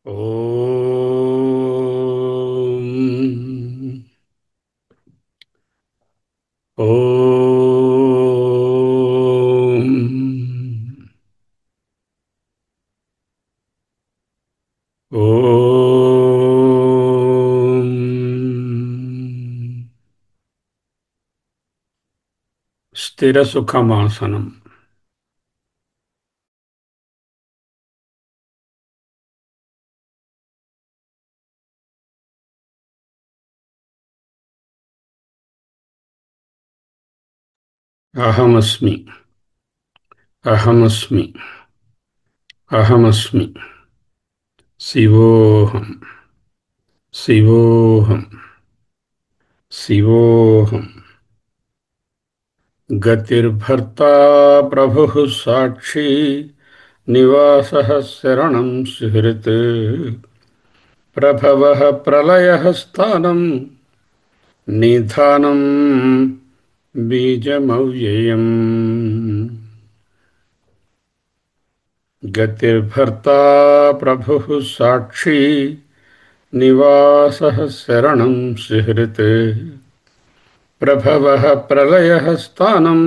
ఓం ఓం ఓం స్థిర సుఖమాసనం. అహమస్మి, అహమస్మి, అహమస్మి. శివోహం, శివోహం, శివోహం. గతిర్భర్తా ప్రభుః సాక్షి నివాసః శరణం సుహృత్. ప్రభవః ప్రళయః స్థానం నిధానం బీజమవ్యయం. గతిర్భర్తా ప్రభుః సాక్షి నివాసః శరణం సుహృత్. ప్రభవః ప్రళయః స్థానం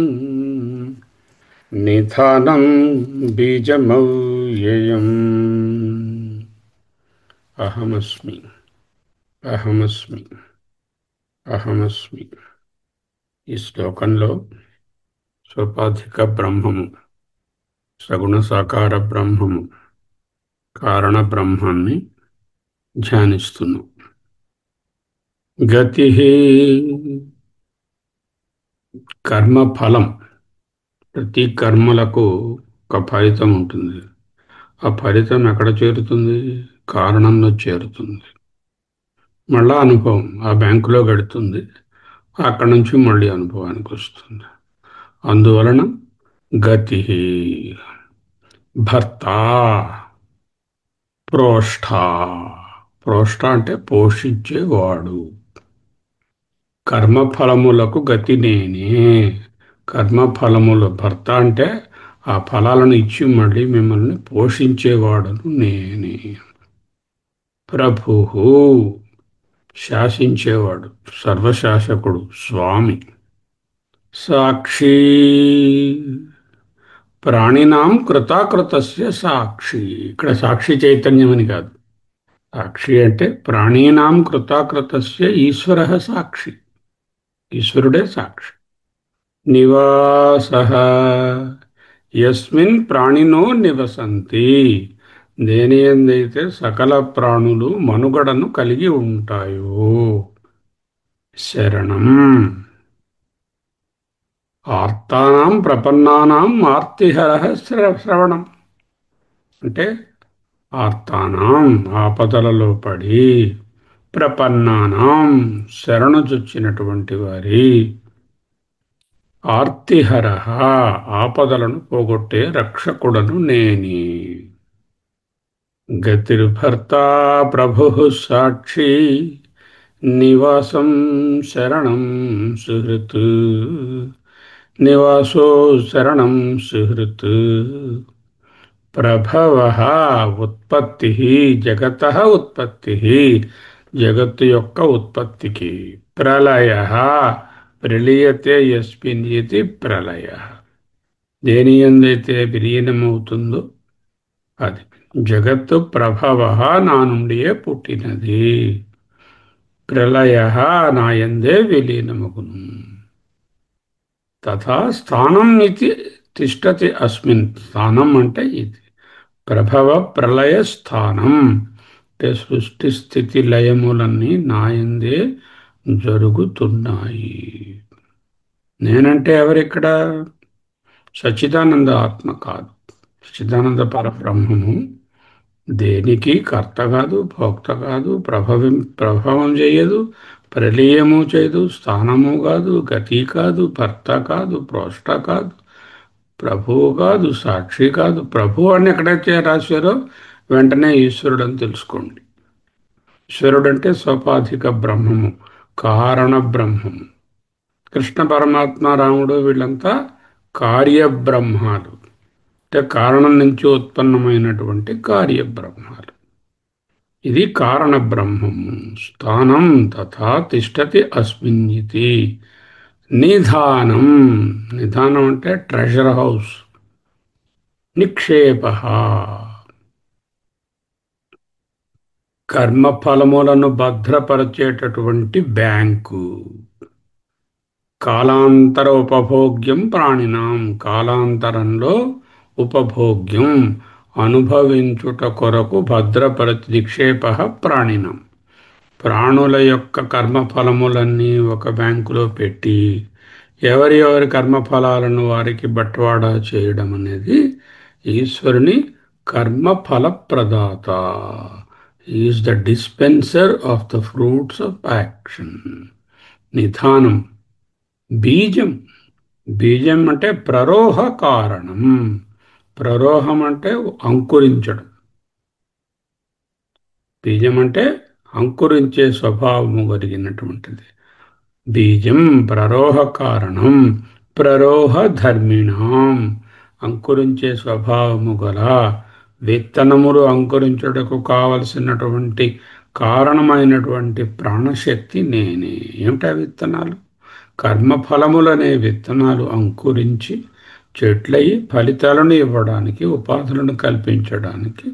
నిధానం బీజమవ్యయం. అహమస్మి, అహమస్మి, అహమస్మి. ఈ శ్లోకంలో సోపాధిక బ్రహ్మము, సగుణ సాకార బ్రహ్మము, కారణ బ్రహ్మాన్ని ధ్యానిస్తున్నాం. గతి కర్మఫలం. ప్రతి కర్మలకు ఒక ఫలితం ఉంటుంది. ఆ ఫలితం ఎక్కడ చేరుతుంది? కారణంలో చేరుతుంది. మళ్ళా అనుభవం ఆ బ్యాంకులో గడుతుంది. అక్కడి నుంచి మళ్ళీ అనుభవానికి వస్తుంది. అందువలన గతి భర్త, ప్రోష్ఠ. ప్రోష్ఠ అంటే పోషించేవాడు. కర్మఫలములకు గతి నేనే. కర్మఫలముల భర్త అంటే ఆ ఫలాలను ఇచ్చి మళ్ళీ మిమ్మల్ని పోషించేవాడను నేనే. ప్రభు, శాసించేవాడు, సర్వశాసకుడు, స్వామి. సాక్షి, ప్రాణినాం కృతాకృతస్య సాక్షి. ఇక్కడ సాక్షి చైతన్యం అని కాదు. సాక్షి అంటే ప్రాణీనాం కృతాకృతస్య ఈశ్వరః సాక్షి. ఈశ్వరుడే సాక్షి. నివాసః యస్మిన్ ప్రాణినో నివసంతి. దేనియందైతే సకల ప్రాణులు మనుగడను కలిగి ఉంటాయో. శరణం, ఆర్తానాం ప్రపన్నానాం ఆర్తిహరః శ్రవణం. అంటే ఆర్తానాం ఆపదలలో పడి, ప్రపన్నానాం శరణుజొచ్చినటువంటి వారి, ఆర్తిహరః ఆపదలను పోగొట్టే రక్షకుడను నేనే. గతిర్భర్తా ప్రభుః సాక్షి నివాసం శరణం సుహృత్. నివాసో శరణం సుహృత్. ప్రభవః ఉత్పత్తి, జగతః ఉత్పత్తి, జగత్తు యొక్క ఉత్పత్తికి. ప్రళయః ప్రళీయతే యస్మిన్ ఇతి ప్రళయః. దేని యందైతే విలీనమవుతుందో అది. జగత్తు ప్రభవః నా నుండియే పుట్టినది. ప్రళయః నా యందే విలీనమగును. తథా స్థానం ఇది తిష్టతి అస్మిన్. స్థానం అంటే ఇది. ప్రభవ ప్రళయ స్థానం అంటే సృష్టి స్థితి లయములన్నీ నాయందే జరుగుతున్నాయి. నేనంటే ఎవరిక్కడ? సచ్చిదానంద ఆత్మ కాదు. సచ్చిదానంద పరబ్రహ్మము దేనికి కర్త కాదు, భోక్త కాదు, ప్రభావం చేయదు, ప్రళయము చేయదు, స్థానము కాదు, గతి కాదు, భర్త కాదు, ప్రోష్ట కాదు, ప్రభువు కాదు, సాక్షి కాదు. ప్రభు అని ఎక్కడైతే రాశారో వెంటనే ఈశ్వరుడు అని తెలుసుకోండి. ఈశ్వరుడు అంటే సోపాధిక బ్రహ్మము, కారణ బ్రహ్మము. కృష్ణ పరమాత్మ, రాముడు వీళ్ళంతా కార్యబ్రహ్మాలు. అంటే కారణం నుంచి ఉత్పన్నమైనటువంటి కార్యబ్రహ్మాలు. ఇది కారణ బ్రహ్మము. స్థానం తథా తిష్టతి అస్మిన్ ఇతి. నిధానం. నిధానం అంటే ట్రెజర్ హౌస్. నిక్షేప. కర్మఫలములను భద్రపరిచేటటువంటి బ్యాంకు. కాలాంతర ఉపభోగ్యం ప్రాణినాం. కాలాంతరంలో ఉపభోగ్యం అనుభవించుట కొరకు భద్రపరచి నిక్షేప ప్రాణినాం. ప్రాణుల యొక్క కర్మఫలములన్నీ ఒక బ్యాంకులో పెట్టి ఎవరి ఎవరి కర్మఫలాలను వారికి బట్వాడా చేయడం అనేది ఈశ్వరుని కర్మఫల ప్రదాత. Is the dispenser of the fruits of action. నిధానం. బీజం. బీజం అంటే ప్రరోహ కారణం. ప్రరోహం అంటే అంకురించడం. బీజం అంటే అంకురించే స్వభావము కలిగినటువంటిది. బీజం ప్రరోహ కారణం ప్రరోహ ధర్మిణాం. అంకురించే స్వభావము గల విత్తనములు అంకురించుటకు కావలసినటువంటి కారణమైనటువంటి ప్రాణశక్తి నేనే. ఏమిటా విత్తనాలు? కర్మఫలములనే విత్తనాలు అంకురించి చెట్లయి ఫలితాలను ఇవ్వడానికి, ఉపాధులను కల్పించడానికి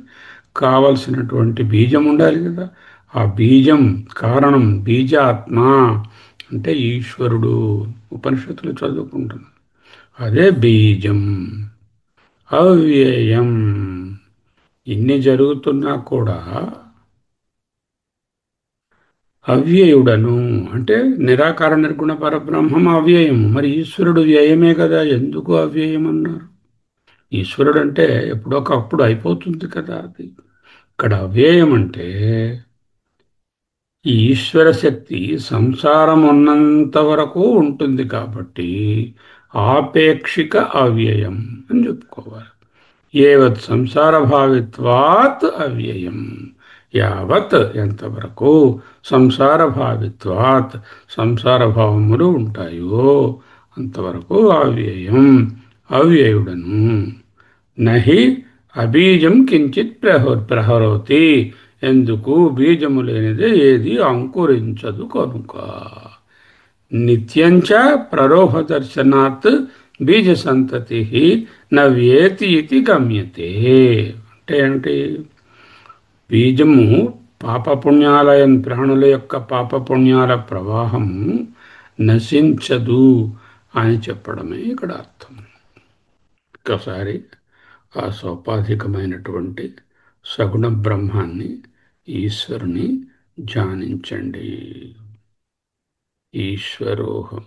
కావలసినటువంటి బీజం ఉండాలి కదా. ఆ బీజం కారణం. బీజాత్మ అంటే ఈశ్వరుడు. ఉపనిషత్తులు చదువుకుంటున్నాం. అదే బీజం. అవ్యయం. ఇన్ని జరుగుతున్నా కూడా అవ్యయుడను అంటే నిరాకార నిర్గుణ పరబ్రహ్మం అవ్యయము. మరి ఈశ్వరుడు వ్యయమే కదా, ఎందుకు అవ్యయం అన్నారు? ఈశ్వరుడు అంటే ఎప్పుడొకప్పుడు అయిపోతుంది కదా. అది ఇక్కడ అవ్యయం అంటే ఈ ఈశ్వర శక్తి సంసారం ఉన్నంత వరకు ఉంటుంది కాబట్టి ఆపేక్షిక అవ్యయం అని చెప్పుకోవాలి. ఏవత్ సంసార భావిత్వాత్ అవ్యయం. యావత్ ఎంతవరకు సంసార భావిత్వాత్ సంసార భావములు ఉంటాయో అంతవరకు అవ్యయం. అవ్యయుడను. నహి అబీజం కించిత్ ప్రహరోతి. ఎందుకు? బీజము లేనిదే ఏది అంకురించదు కనుక. నిత్యంచ ప్రరోహ దర్శనాత్ బీజ సంతతి నవ్యేతి ఇది గమ్యతే. అంటే ఏంటి? బీజము పాపపుణ్యాలయం, ప్రాణుల యొక్క పాపపుణ్యాల ప్రవాహము నశించదు అని చెప్పడమే ఇక్కడ అర్థం. ఒకసారి ఆ సౌపాధికమైనటువంటి సగుణ బ్రహ్మాన్ని, ఈశ్వరుని ధ్యానించండి. ఈశ్వరోహం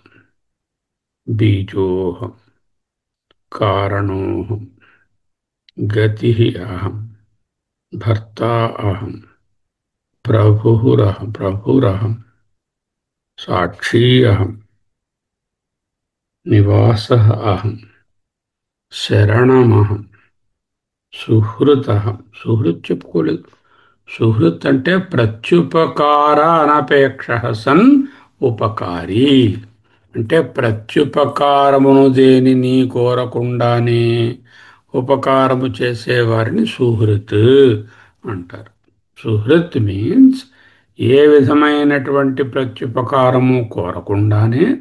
బీజోహం కారణోహం గతి అహం భర్తా అహం ప్రభురహం సాక్షీ అహం నివాస అహం శరణమహం సుహృత్ అహం. సుహృత్ చెప్పుకోలేదు. సుహృత్ అంటే ప్రత్యుపకార అనపేక్ష సన్ ఉపకారి. అంటే ప్రత్యుపకారమును దేనిని కోరకుండానే ఉపకారము చేసేవారిని సుహృత్ అంటారు. సుహృత్ మీన్స్ ఏ విధమైనటువంటి ప్రత్యుపకారము కోరకుండానే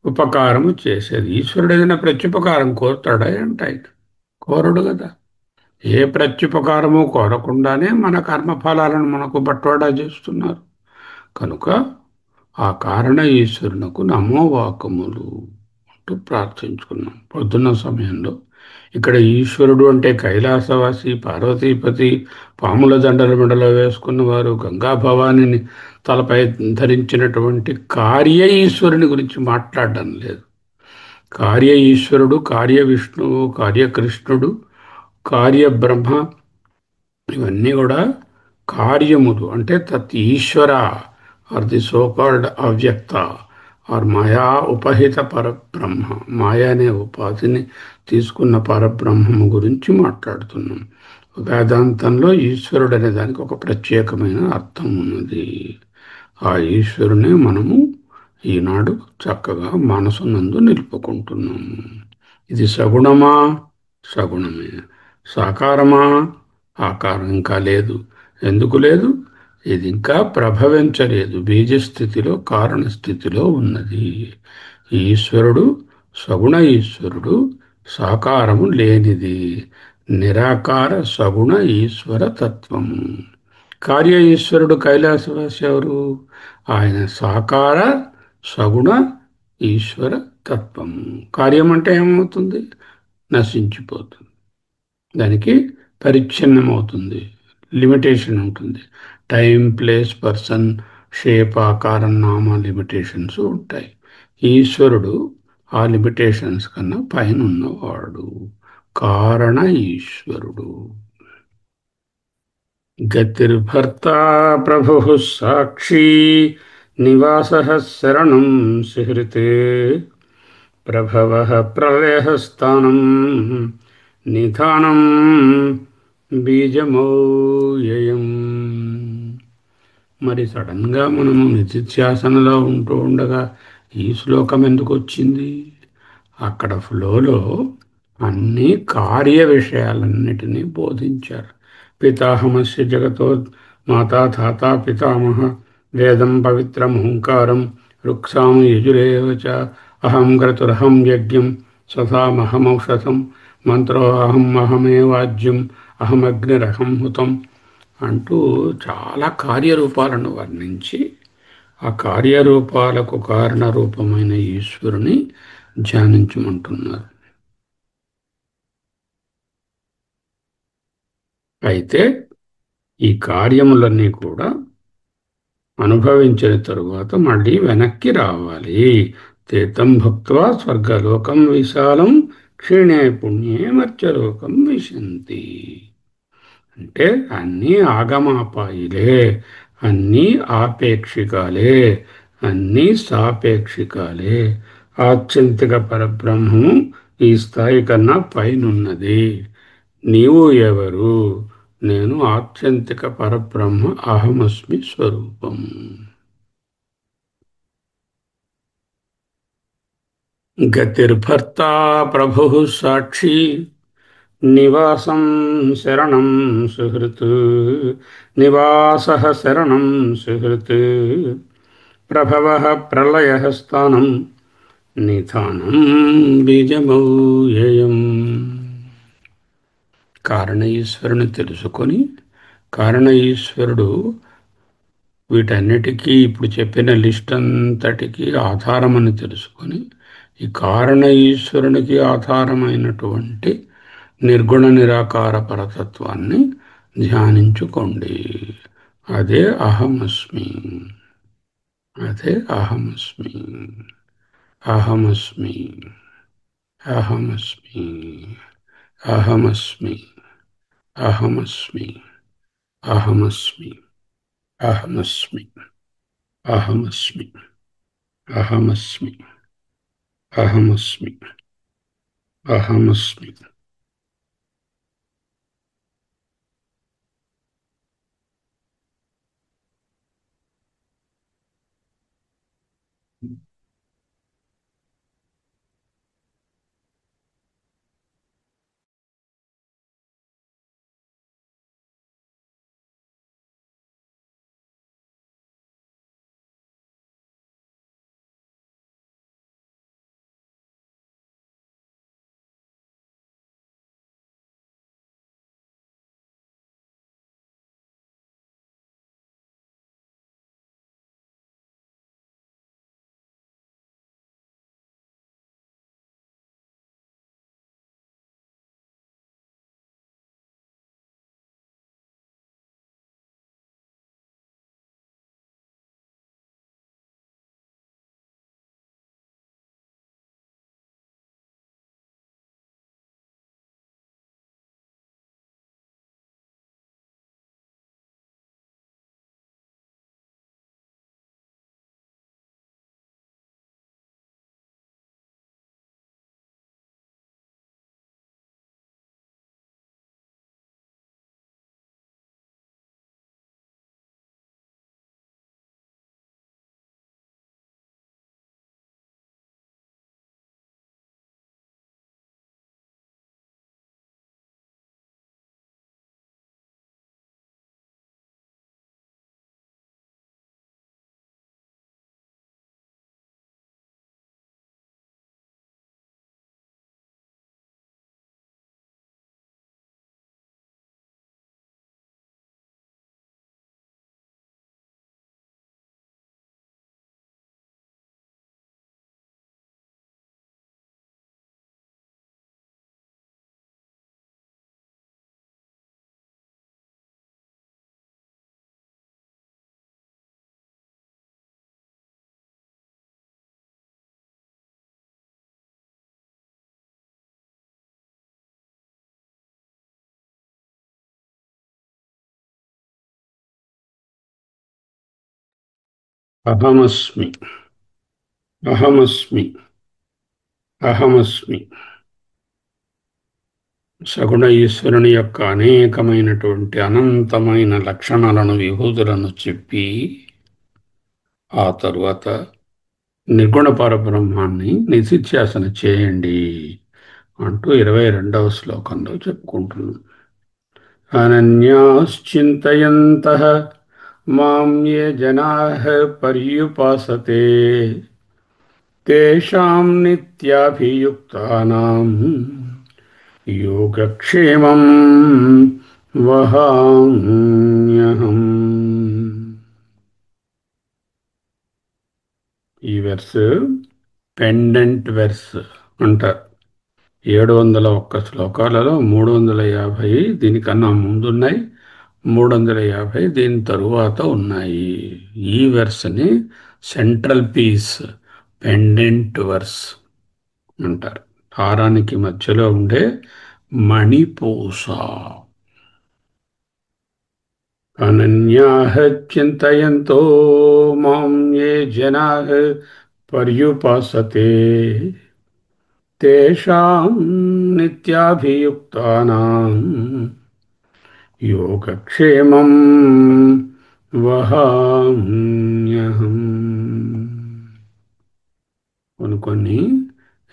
ఉపకారము చేసేది. ఈశ్వరుడు ఏదైనా ప్రత్యుపకారం కోరుతాడా అంటే కోరడు కదా. ఏ ప్రత్యుపకారము కోరకుండానే మన కర్మఫలాలను మనకు బట్వాడా చేస్తున్నారు కనుక ఆ కారణ ఈశ్వరునకు నమోవాకములు అంటూ ప్రార్థించుకున్నాం. పొద్దున్న సమయంలో ఇక్కడ ఈశ్వరుడు అంటే కైలాసవాసి, పార్వతీపతి, పాముల దండల మెడలో వేసుకున్న వారు, గంగా భవానిని తలపై ధరించినటువంటి కార్య ఈశ్వరుని గురించి మాట్లాడడం లేదు. కార్య ఈశ్వరుడు, కార్య విష్ణువు, కార్యకృష్ణుడు, కార్యబ్రహ్మ ఇవన్నీ కూడా కార్యములు. అంటే తత్ ఈశ్వర ఆర్ ది సోకాల్డ్ అవ్యక్త ఆర్ మాయా ఉపహిత పరబ్రహ్మ. మాయా అనే ఉపాధిని తీసుకున్న పరబ్రహ్మము గురించి మాట్లాడుతున్నాం. వేదాంతంలో ఈశ్వరుడు అనే దానికి ఒక ప్రత్యేకమైన అర్థం ఉన్నది. ఆ ఈశ్వరునే మనము ఈనాడు చక్కగా మనసునందు నిలుపుకుంటున్నాము. ఇది సగుణమా? సగుణమే. సాకారమా? ఆకారం ఇంకా లేదు. ఎందుకు లేదు? ఇది ఇంకా ప్రభవించలేదు. బీజస్థితిలో కారణ స్థితిలో ఉన్నది. ఈశ్వరుడు సగుణ ఈశ్వరుడు, సాకారము లేనిది, నిరాకార సగుణ ఈశ్వర తత్వము. కార్య ఈశ్వరుడు కైలాసవాసి ఎవరు? ఆయన సాకార సగుణ ఈశ్వర తత్వము. కార్యం అంటే ఏమవుతుంది? నశించిపోతుంది. దానికి పరిచ్ఛిన్నమవుతుంది, లిమిటేషన్ ఉంటుంది. టైం, ప్లేస్, పర్సన్, షేప్, ఆకారం, నామ లిమిటేషన్స్ ఉంటాయి. ఈశ్వరుడు ఆ లిమిటేషన్స్ కన్నా పైన ఉన్నవాడు, కారణ ఈశ్వరుడు. గతిర్భర్తా ప్రభు సాక్షి నివాస శరణం సుహృతే ప్రభవ ప్రళయస్థానం నిధానం బీజమౌయయం. మరి సడన్గా మనము నిధిధ్యాసనలో ఉంటూ ఉండగా ఈ శ్లోకం ఎందుకు వచ్చింది? అక్కడ ఫ్లోలో అన్ని కార్య విషయాలన్నిటినీ బోధించారు. పితాహమస్య జగతో మాతా ధాత పితామహ వేదం పవిత్రం ఓంకారం రుక్సాం యజురేవ చ అహం క్రతురహం యజ్ఞం సదామహమౌషధం మంత్రో అహం అహమేవాజ్యం అహమగ్నిరహం హుతం అంటూ చాలా కార్యరూపాలను వర్ణించి ఆ కార్యరూపాలకు కారణరూపమైన ఈశ్వరుని ధ్యానించమంటున్నారు. అయితే ఈ కార్యములన్నీ కూడా అనుభవించిన తరువాత మళ్ళీ వెనక్కి రావాలి. తీర్థం భుక్త్వా స్వర్గలోకం విశాలం క్షీణే పుణ్యే మర్త్యలోకం విశంతి. అంటే అన్నీ ఆగమాపాయిలే, అన్నీ ఆపేక్షికాలే, అన్నీ సాపేక్షికాలే. ఆత్యంతిక పరబ్రహ్మము ఈ స్థాయి కన్నా పైనున్నది. నీవు ఎవరు? నేను ఆత్యంతిక పరబ్రహ్మ అహమస్మి స్వరూపం. గతిర్భర్తా ప్రభు సాక్షి నివాసం శరణం సుహృత్ నివాస శరణం సుహృత్ ప్రభవ ప్రళయ స్థానం నిధానం బీజమౌయం. కారణ ఈశ్వరుని తెలుసుకొని కారణ ఈశ్వరుడు వీటన్నిటికీ ఇప్పుడు చెప్పిన లిస్ట్ అంతటికీ ఆధారమని తెలుసుకొని ఈ కారణ ఈశ్వరునికి ఆధారమైనటువంటి నిర్గుణ నిరాకార పరతత్వాన్ని ధ్యానించుకోండి. అదే అహమస్మి. అదే అహమస్మి. అహమస్మి. అహమస్మి. అహమస్మి. అహమస్మి. అహమస్మి. అహమస్మి. అహమస్మి. అహమస్మి. అహమస్మి. అహమస్మి. అహమస్మి, అహమస్మి, అహమస్మి. సగుణ ఈశ్వరుని యొక్క అనేకమైనటువంటి అనంతమైన లక్షణాలను, విభూతులను చెప్పి ఆ తరువాత నిర్గుణ పరబ్రహ్మాన్ని నిధిధ్యాసన చేయండి అంటూ 22వ శ్లోకంలో చెప్పుకుంటున్నాం. అనన్యాశ్చింతయంతః మాం యే జనాః పర్యుపాసతే తేషాం నిత్యాభియుక్తానాం యోగక్షేమం వహామ్యహం. ఈ వెర్స్ పెండెంట్ వెర్స్ అంటారు. 701 శ్లోకాలలో 350 దీనికన్నా ముందున్నాయి, 350 దీని తరువాత ఉన్నాయి. ఈ వెర్స్ని సెంట్రల్ పీస్, పెండెంట్ వర్స్ అంటారు. హారానికి మధ్యలో ఉండే మణిపూస. అనన్యాః చింతయంతో మాం యే జనాః పర్యుపాసతే తేషాం నిత్యాభియుక్తానాం యోగక్షేమం వహామ్యహం. కొన్ని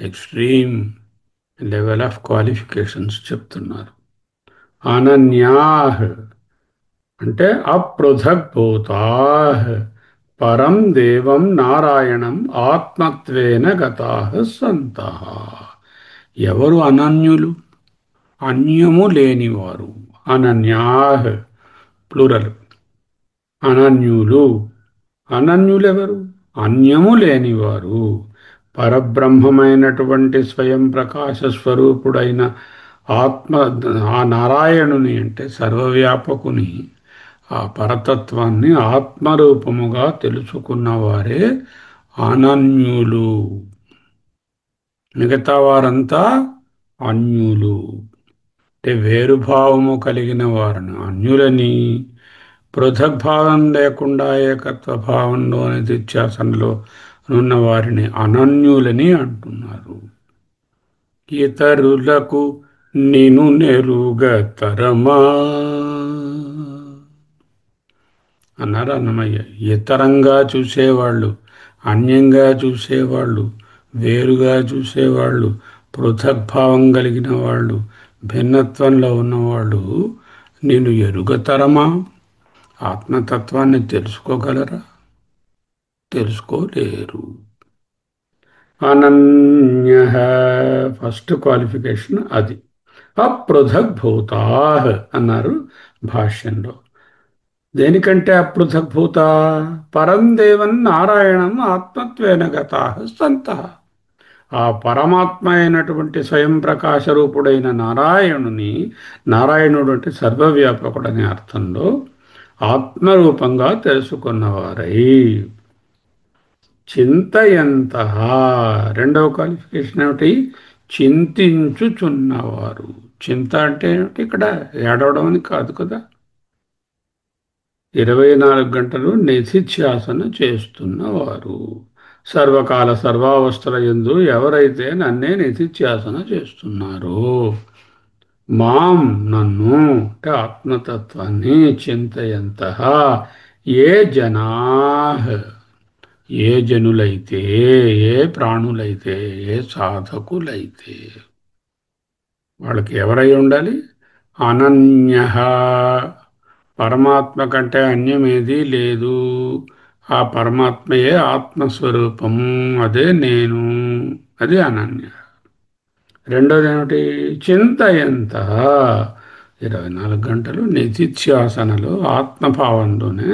ఎక్స్ట్రీమ్ లెవెల్ ఆఫ్ క్వాలిఫికేషన్స్ చెప్తున్నారు. అనన్యాః అంటే అపృథగ్భూతాః పరం దేవం నారాయణం ఆత్మత్వేన గతాః సంతః. ఎవరు అనన్యులు? అన్యము లేనివారు. అనన్యాః ప్లూరల్. అనన్యులు. అనన్యులెవరు? అన్యము లేనివారు. పరబ్రహ్మమైనటువంటి స్వయం ప్రకాశ స్వరూపుడైన ఆత్మ, ఆ నారాయణుని అంటే సర్వవ్యాపకుని ఆ పరతత్వాన్ని ఆత్మరూపముగా తెలుసుకున్నవారే అనన్యులు. మిగతా వారంతా అన్యులు అంటే వేరుభావము కలిగిన వారిని అన్యులని, పృథగ్భావం లేకుండా ఏకత్వ భావంలో నిత్యాసనలో ఉన్న వారిని అనన్యులని అంటున్నారు. ఇతరులకు నిను నెరుగతరమా అన్నారు అన్నమయ్య. ఇతరంగా చూసేవాళ్ళు, అన్యంగా చూసేవాళ్ళు, వేరుగా చూసేవాళ్ళు, పృథగ్భావం కలిగిన వాళ్ళు, భిన్నత్వంలో ఉన్నవాళ్ళు నేను ఎరుగతరమా? ఆత్మతత్వాన్ని తెలుసుకోగలరా? తెలుసుకోలేరు. అనన్యః ఫస్ట్ క్వాలిఫికేషన్ అది. అపృథగ్భూతాః అన్నారు భాష్యంలో. దేనికంటే అపృథగ్భూత? పరం దేవం నారాయణం ఆత్మత్వేన గతాః సంతః. ఆ పరమాత్మ అయినటువంటి స్వయం ప్రకాశ రూపుడైన నారాయణుని, నారాయణుడు అంటే సర్వవ్యాపకుడనే అర్థంలో ఆత్మరూపంగా తెలుసుకున్నవారై చింతయంతః. రెండవ క్వాలిఫికేషన్ ఏమిటి? చింతించుచున్నవారు. చింత అంటే ఏమిటి? ఇక్కడ ఏడవడం అని కాదు కదా. 24 గంటలు నిధిధ్యాసన చేస్తున్నవారు. సర్వకాల సర్వావస్థల యందు ఎవరైతే నన్నే నిధిధ్యాసన చేస్తున్నారో, మాం నన్ను అంటే ఆత్మతత్వాన్ని చింతయంతః ఏ జనాః ఏ జనులైతే, ఏ ప్రాణులైతే, ఏ సాధకులైతే. వాళ్ళకి ఎవరై ఉండాలి? అనన్యః పరమాత్మ కంటే అన్యమేది లేదు. ఆ పరమాత్మయే ఆత్మస్వరూపం, అదే నేను, అది అనన్య. రెండోది ఏమిటి? చింతయంతః 24 గంటలు నిధిధ్యాసనలో ఆత్మభావంలోనే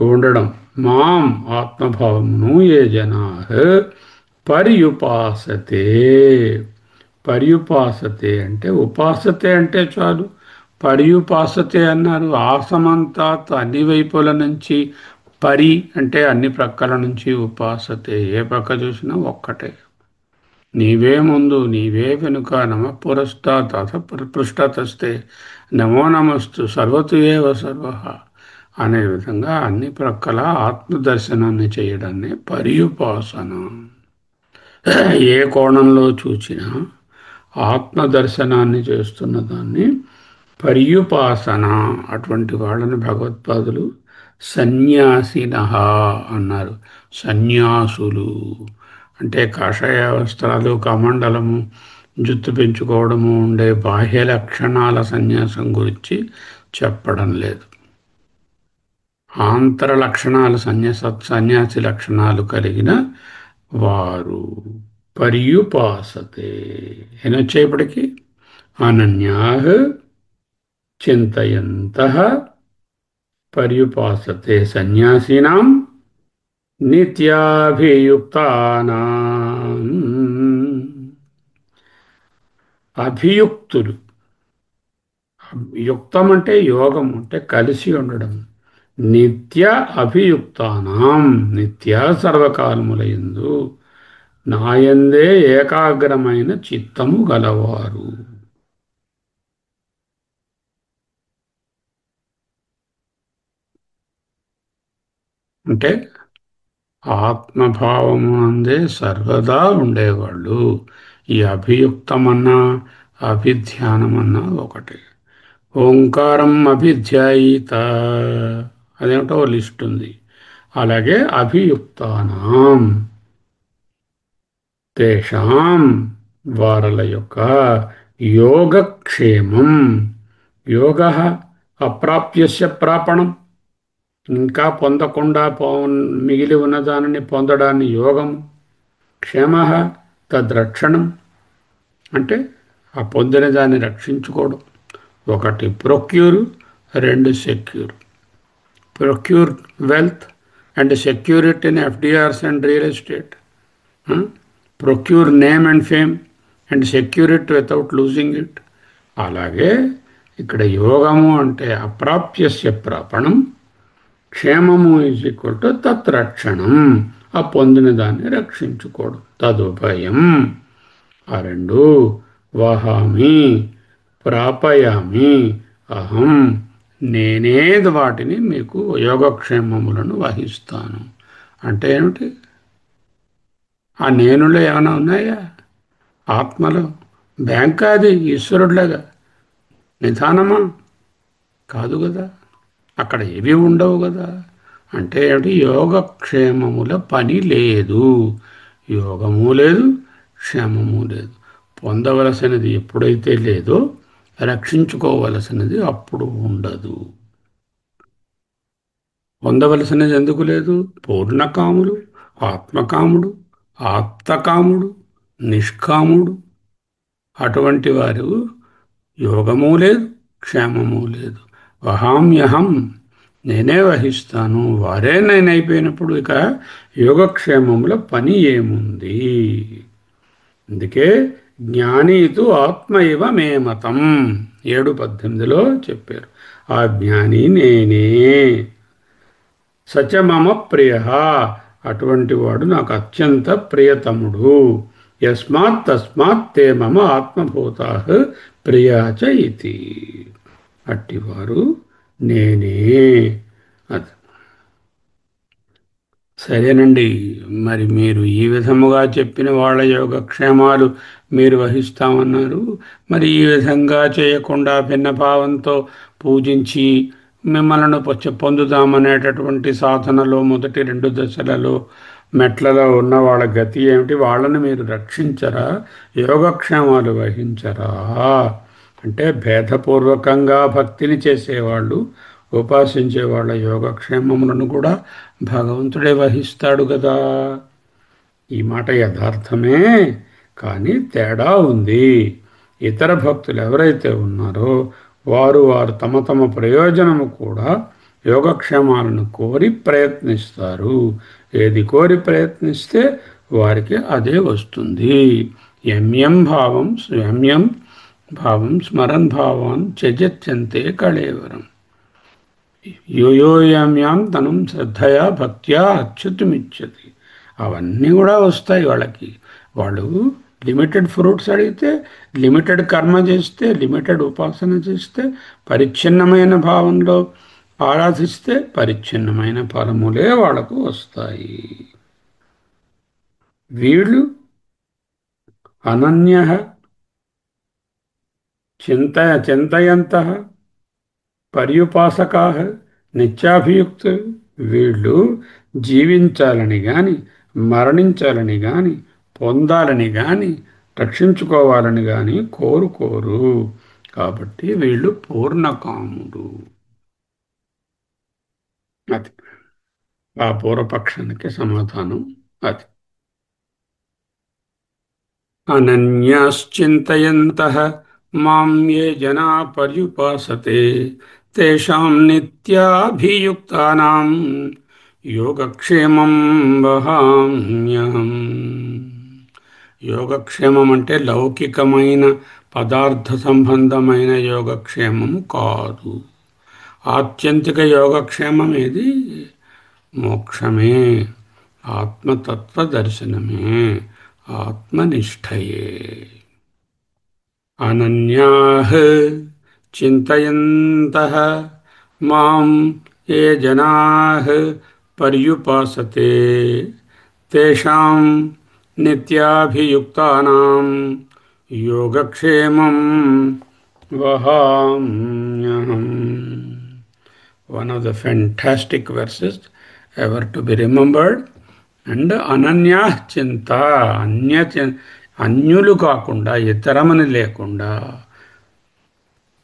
ఉండడం. మాం ఆత్మభావమును ఏ జనాః పర్యుపాసతే. పర్యుపాసతే అంటే ఉపాసతే అంటే చాలు. పర్యుపాసతే అన్నారు. ఆసమంతాత్ అన్ని వైపుల నుంచి, పరి అంటే అన్ని ప్రక్కల నుంచి, ఉపాసతే ఏ పక్క చూసినా ఒక్కటే. నీవే ముందు, నీవే వెనుక, నమ పురస్తాత్ అథ పృష్ఠతస్తే నమో నమస్తు సర్వతు ఏవ సర్వ. అనే విధంగా అన్ని ప్రక్కల ఆత్మదర్శనాన్ని చేయడాన్ని పర్యుపాసన. ఏ కోణంలో చూసినా ఆత్మదర్శనాన్ని చేస్తున్న దాన్ని పర్యుపాసన. అటువంటి వాళ్ళని భగవత్పాదులు సన్యాసినః అన్నారు. సన్యాసులు అంటే కాషాయ వస్త్రాలు, కమండలము, జుత్తు పెంచుకోవడము ఉండే బాహ్య లక్షణాల సన్యాసం గురించి చెప్పడం లేదు. ఆంతర లక్షణాలు సన్యాసి లక్షణాలు కలిగిన వారు పర్యుపాసతే. ఎనొచ్చేపటికి అనన్యాః చింతయంతః పర్యుపాసతే సన్యాసినాం నిత్యాభియుక్తానాం. అభియుక్తులు, యుక్తం అంటే యోగం అంటే కలిసి ఉండడం. నిత్య అభియుక్తానాం నిత్య సర్వకాలములయందు నాయందే ఏకాగ్రమైన చిత్తము గలవారు. అంటే ఆత్మభావమునందే సర్వదా ఉండేవాళ్ళు. ఈ అభియుక్తమన్నా అభిధ్యానమన్నా ఒకటి. ఓంకారం అభిధ్యాయిత అదేమిటో లిస్ట్ ఉంది. అలాగే అభియుక్తానాం తేషాం వారల యొక్క యోగక్షేమం. యోగ అప్రాప్యస్య ప్రాపణం, ఇంకా పొందకుండా మిగిలి ఉన్న దానిని పొందడాన్ని యోగం. క్షేమ తద్రక్షణం అంటే ఆ పొందిన దాన్ని రక్షించుకోవడం. ఒకటి ప్రొక్యూర్, రెండు secure. Procure wealth and secure it in FDRs and real estate. Procure name and fame and secure it without losing it. అలాగే ఇక్కడ యోగము అంటే అప్రాప్యస్య ప్రాపణం, క్షేమము ఈజ్ ఈక్వల్ టు తత్రక్షణం, ఆ పొందిన దాన్ని రక్షించుకోవడం. తదుభయం ఆ రెండు. వహామి ప్రాపయామి అహం నేనే వాటిని మీకు యోగక్షేమములను వహిస్తాను. అంటే ఏమిటి? ఆ నేనులో ఏమైనా ఉన్నాయా? ఆత్మలో బ్యాంక్ అది ఈశ్వరుడిలాగా నిధానమా? కాదు కదా. అక్కడ ఏవి ఉండవు కదా. అంటే ఏమిటి? యోగక్షేమముల పని లేదు, యోగము లేదు, క్షేమము లేదు. పొందవలసినది ఎప్పుడైతే లేదో రక్షించుకోవలసినది అప్పుడు ఉండదు. పొందవలసినది ఎందుకు లేదు? పూర్ణకాముడు, ఆత్మకాముడు, ఆప్తకాముడు, నిష్కాముడు అటువంటి వారు యోగము లేదు, క్షేమము లేదు. వహామ్యహం నేనే వహిస్తాను. వారే నేనైపోయినప్పుడు ఇక యోగక్షేమముల పని ఏముంది? అందుకే జ్ఞానీతు ఆత్మ ఇవ మే మతం 7:18లో చెప్పారు. ఆ జ్ఞాని నేనే. సచ మమ ప్రియ అటువంటి వాడు నాకు అత్యంత ప్రియతముడు. యస్మాత్ తస్మాత్ తే మమ ఆత్మభూతా ప్రియాచ ఇతి. అట్టివారు నేనే. అది సరేనండి. మరి మీరు ఈ విధముగా చెప్పిన వాళ్ళ యోగక్షేమాలు మీరు వహిస్తామన్నారు. మరి ఈ విధంగా చేయకుండా భిన్నభావంతో పూజించి మిమ్మల్ని పొందుదామనేటటువంటి సాధనలో మొదటి 2 దశలలో మెట్లలో ఉన్న వాళ్ళ గతి ఏమిటి? వాళ్ళని మీరు రక్షించరా? యోగక్షేమాలు వహించరా? అంటే భేదపూర్వకంగా భక్తిని చేసేవాళ్ళు, ఉపాసించే వాళ్ళ యోగక్షేమములను కూడా భగవంతుడే వహిస్తాడు కదా. ఈ మాట యథార్థమే, కానీ తేడా ఉంది. ఇతర భక్తులు ఎవరైతే ఉన్నారో వారు తమ తమ ప్రయోజనము కూడా యోగక్షేమాలను కోరి ప్రయత్నిస్తారు. ఏది కోరి ప్రయత్నిస్తే వారికి అదే వస్తుంది. యమ్యం భావం స్మరన్ భావాన్ త్యజత్యంతే కళేవరం. యోయోయామ్యాం తనం శ్రద్ధయా భక్త్యా అచ్యుతమిచ్చతి. అవన్నీ కూడా వస్తాయి వాళ్ళకి. వాళ్ళు లిమిటెడ్ ఫ్రూట్స్ అడిగితే, లిమిటెడ్ కర్మ చేస్తే, లిమిటెడ్ ఉపాసన చేస్తే, పరిచ్ఛిన్నమైన భావంలో ఆరాధిస్తే పరిచ్ఛిన్నమైన ఫలములే వాళ్లకు వస్తాయి. వీళ్ళు అనన్య చింతయంత పర్యుపాసకా నిత్యాభియుక్తులు. వీళ్ళు జీవించాలని గాని, మరణించాలని గాని, పొందాలని గాని, రక్షించుకోవాలని గాని కోరుకోరు. కాబట్టి వీళ్ళు పూర్ణకాముడు. అది ఆ పూర్వపక్షానికి సమాధానం. అది అనన్యాశ్చింతయంతః మాం ఏ జనా పర్యుపాసతే తేషాం నిత్యాభియుక్తానాం యోగక్షేమం వహామ్యహం. యోగక్షేమం అంటే లౌకికమైన పదార్థ సంబంధమైన యోగక్షేమము కాదు. ఆత్యంతిక యోగక్షేమం ఏది? మోక్షమే, ఆత్మతత్వ దర్శనమే, ఆత్మనిష్టయే. అనన్యాః చింతయంతః మాం ఏ జనాః పర్యుపాసతే తేషాం నిత్యాభియుక్తానాం యోగక్షేమం వహామ్యహం. One of the fantastic verses ever to be remembered. And అనన్యా చింత, అన్యులు కాకుండా, ఇతరమని లేకుండా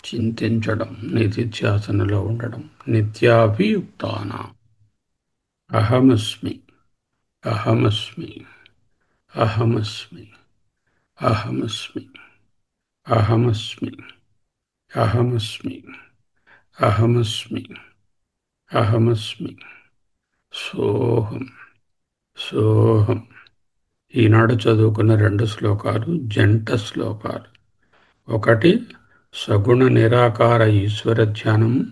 చింతించడం, నిధిధ్యాసనలో ఉండడం. నిత్యాభియుక్తాన అహమస్మి అహమస్మి అహమస్మి అహమస్మి అహమస్మి అహమస్మి అహమస్మి అహమస్మి సోహం సోహం. ఈనాడు చదువుకున్న రెండు శ్లోకాలు జంట శ్లోకాలు. ఒకటి సగుణ నిరాకార ఈశ్వర ధ్యానము,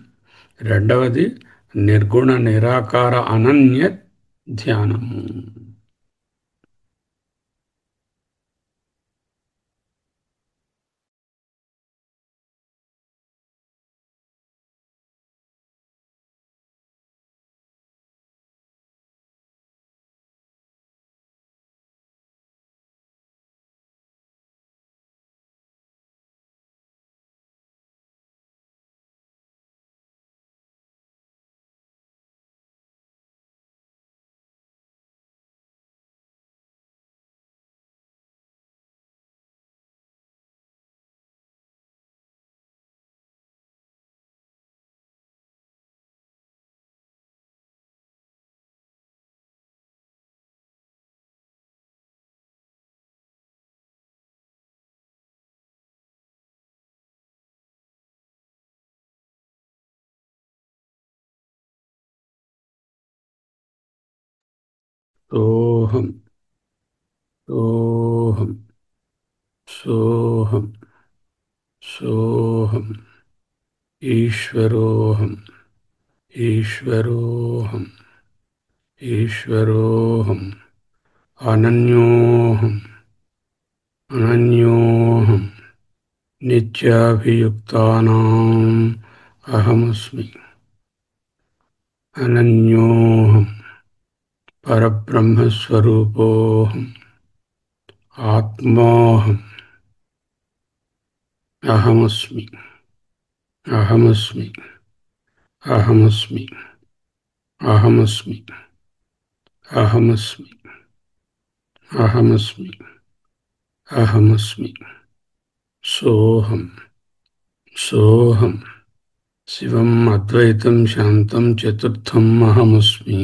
రెండవది నిర్గుణ నిరాకార అనన్య ధ్యానము. సోహం సోహం సోహం సోహం ఈశ్వరోహం ఈశ్వరోహం ఈశ్వరోహం అనన్యోహం అనన్యోహం నిత్యాభియుక్తానాం అహమస్మి అనన్యోహం పరబ్రహ్మస్వరూపోహం ఆత్మోహం అహమస్మి అహమస్మి అహమస్మి అహమస్మి అహమస్మి అహమస్మి అహమస్మి సోహం సోహం. శివం అద్వైతం శాంతం చతుర్థం అహమస్మి.